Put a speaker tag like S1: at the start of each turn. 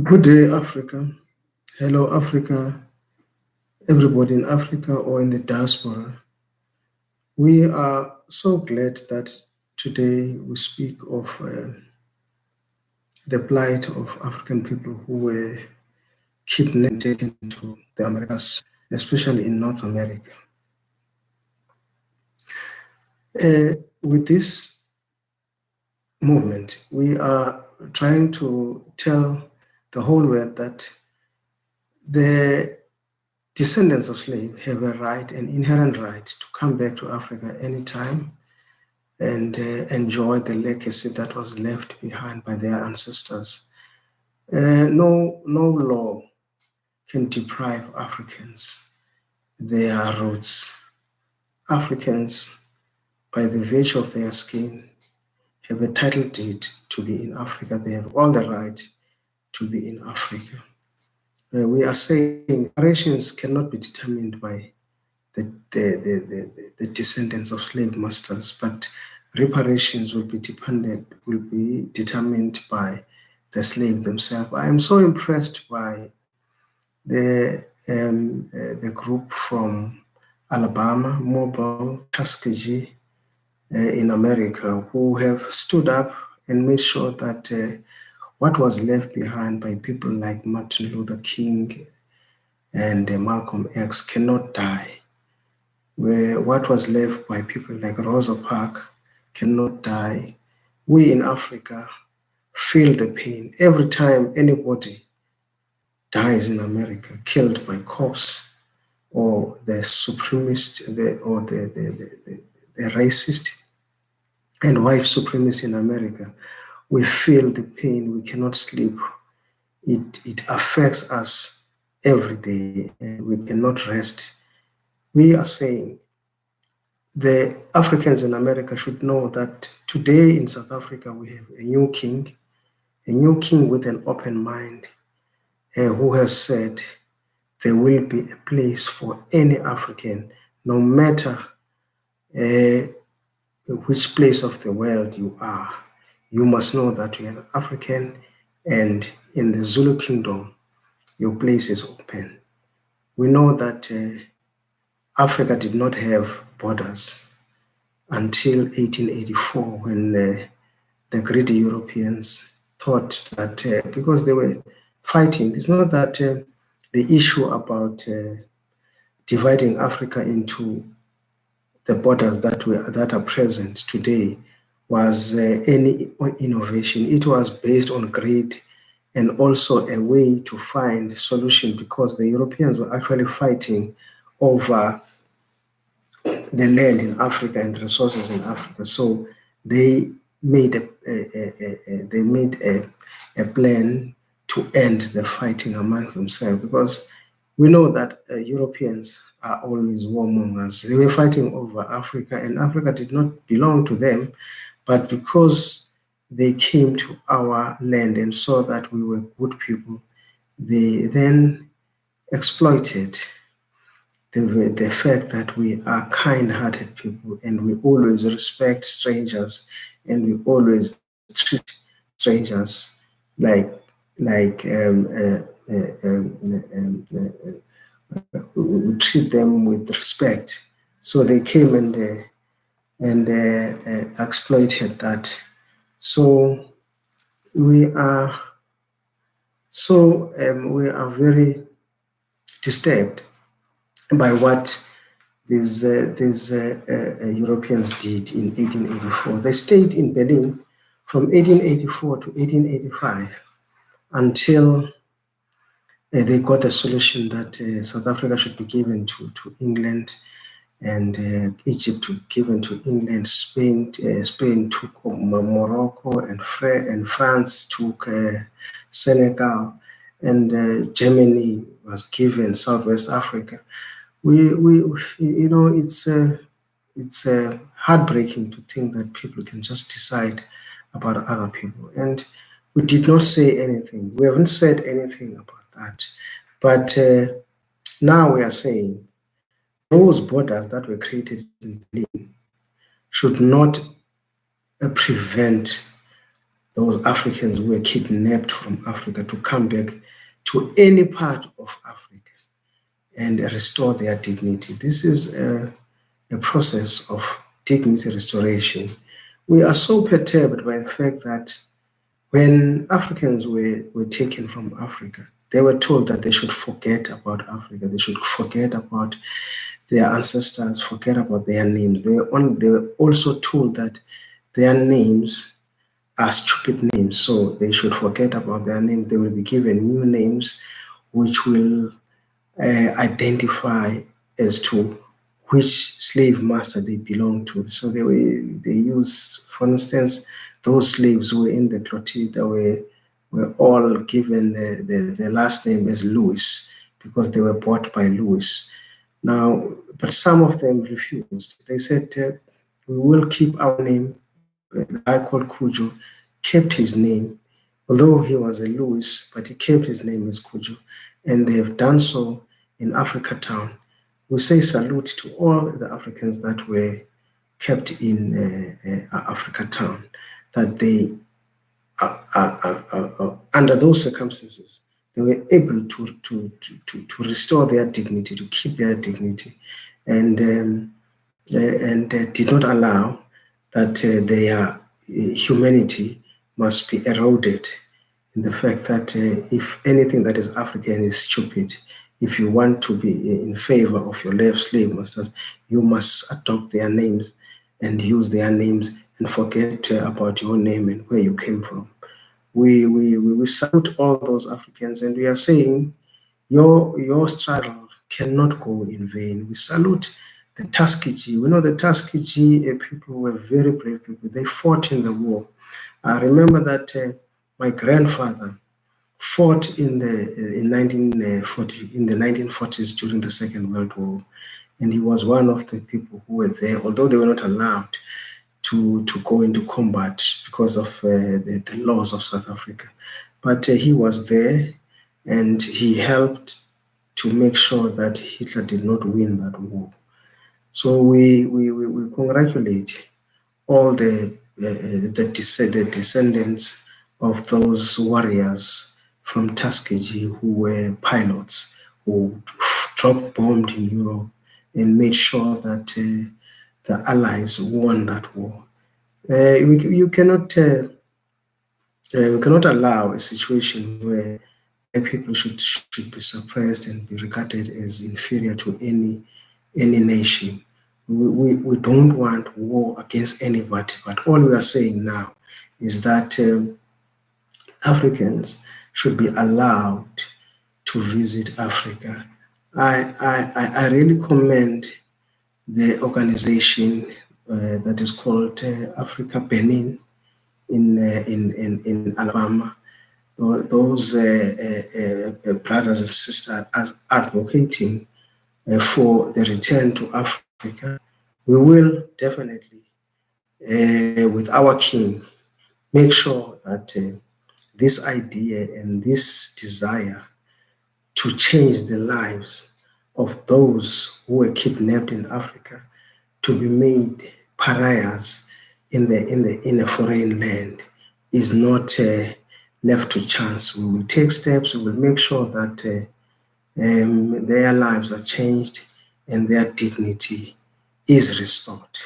S1: Good day, Africa. Hello, Africa. Everybody in Africa or in the diaspora. We are so glad that today we speak of the plight of African people who were kidnapped and taken to the Americas, especially in North America. With this movement, we are trying to tell the whole world that the descendants of slaves have a right, an inherent right, to come back to Africa anytime and enjoy the legacy that was left behind by their ancestors. No law can deprive Africans their roots. Africans, by the virtue of their skin, have a title deed to be in Africa. They have all the right to be in Africa. We are saying reparations cannot be determined by the descendants of slave masters, but reparations will be determined by the slave themselves. I am so impressed by the group from Alabama, Mobile, Tuskegee, in America, who have stood up and made sure that what was left behind by people like Martin Luther King and Malcolm X cannot die. Where what was left by people like Rosa Parks cannot die. We in Africa feel the pain every time anybody dies in America, killed by cops or the supremacist, the racist and white supremacists in America. We feel the pain. We cannot sleep. It affects us every day, and we cannot rest. We are saying the Africans in America should know that today in South Africa we have a new king with an open mind, who has said there will be a place for any African, no matter which place of the world you are. You must know that you are an African, and in the Zulu kingdom, your place is open. We know that Africa did not have borders until 1884, when the greedy Europeans thought that because they were fighting, it's not that the issue about dividing Africa into the borders that are present today was any innovation. It was based on greed and also a way to find a solution, because the Europeans were actually fighting over the land in Africa and resources in Africa. So they made a plan to end the fighting amongst themselves, because we know that Europeans are always warmongers. They were fighting over Africa, and Africa did not belong to them, but because they came to our land and saw that we were good people, they then exploited the fact that we are kind-hearted people, and we always respect strangers, and we always treat strangers like we treat them with respect. So they came and exploited that. So we are very disturbed by what these Europeans did in 1884. They stayed in Berlin from 1884 to 1885 until they got a solution that South Africa should be given to England, and Egypt to given to England. Spain took Morocco, and France took Senegal, and Germany was given Southwest Africa. It's heartbreaking to think that people can just decide about other people, and we did not say anything. We haven't said anything about that, but now we are saying those borders that were created in Berlin should not prevent those Africans who were kidnapped from Africa to come back to any part of Africa and restore their dignity. This is a process of dignity restoration. We are so perturbed by the fact that when Africans were taken from Africa, they were told that they should forget about Africa. They should forget about their ancestors, forget about their names. They were also told that their names are stupid names, so they should forget about their name. They will be given new names which will identify as to which slave master they belong to. So they use, for instance, those slaves who were in the Clotilda were all given the last name as Louis because they were bought by Louis. Now, but some of them refused. They said, we will keep our name. The guy called Kujo kept his name, although he was a Louis, but he kept his name as Kujo. And they have done so in Africa Town. We say salute to all the Africans that were kept in Africa Town, that they, under those circumstances, they were able to restore their dignity, to keep their dignity, and did not allow that their humanity must be eroded in the fact that if anything that is African is stupid, if you want to be in favor of your left slave masters, you must adopt their names and use their names and forget about your name and where you came from. We salute all those Africans, and we are saying your struggle cannot go in vain. We salute the Tuskegee. We know the Tuskegee people were very brave people. They fought in the war. I remember that my grandfather fought in the 1940s during the Second World War, and he was one of the people who were there, although they were not allowed to go into combat because of the laws of South Africa. But he was there, and he helped to make sure that Hitler did not win that war. So we congratulate all the descendants of those warriors from Tuskegee who were pilots, who drop bombed in Europe and made sure that the Allies won that war. We cannot allow a situation where people should be suppressed and be regarded as inferior to any nation. We don't want war against anybody, but all we are saying now is that Africans should be allowed to visit Africa. I really commend the organization that is called Africa Benin in Alabama. Those brothers and sisters are advocating for the return to Africa. We will definitely, with our king, make sure that this idea and this desire to change the lives of those who were kidnapped in Africa to be made pariahs in a foreign land is not left to chance. We will take steps. We will make sure that their lives are changed and their dignity is restored.